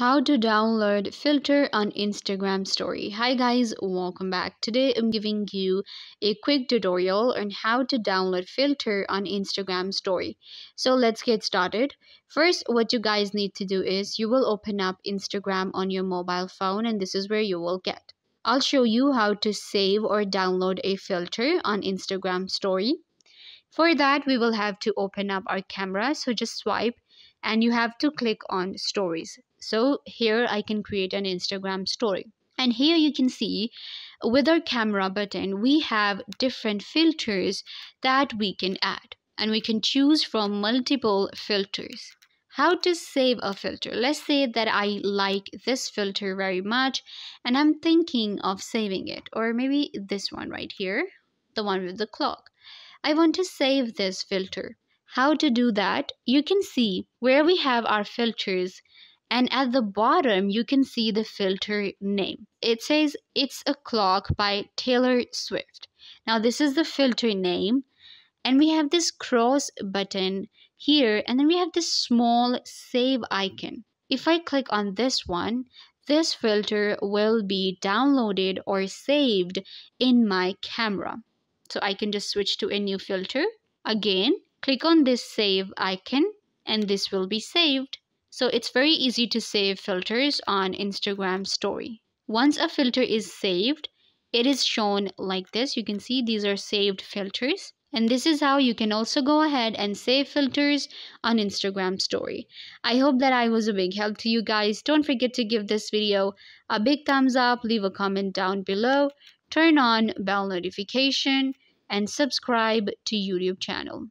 How to download filter on Instagram story. Hi guys, welcome back. Today I'm giving you a quick tutorial on how to download filter on Instagram story. So let's get started. First, what you guys need to do is you will open up Instagram on your mobile phone, and this is where you will get. I'll show you how to save or download a filter on Instagram story. For that, we will have to open up our camera. So just swipe and you have to click on stories. So here I can create an Instagram story. And here you can see with our camera button, we have different filters that we can add. And we can choose from multiple filters. How to save a filter? Let's say that I like this filter very much and I'm thinking of saving it. Or maybe this one right here, the one with the clock. I want to save this filter. How to do that? You can see where we have our filters, and at the bottom you can see the filter name. It says It's a Clock by Taylor Swift. Now this is the filter name, and we have this cross button here, and then we have this small save icon. If I click on this one, this filter will be downloaded or saved in my camera. So I can just switch to a new filter. Again, click on this save icon and this will be saved. So it's very easy to save filters on Instagram story. Once a filter is saved, it is shown like this. You can see these are saved filters. And this is how you can also go ahead and save filters on Instagram story. I hope that I was a big help to you guys. Don't forget to give this video a big thumbs up, leave a comment down below, turn on bell notification, and subscribe to YouTube channel.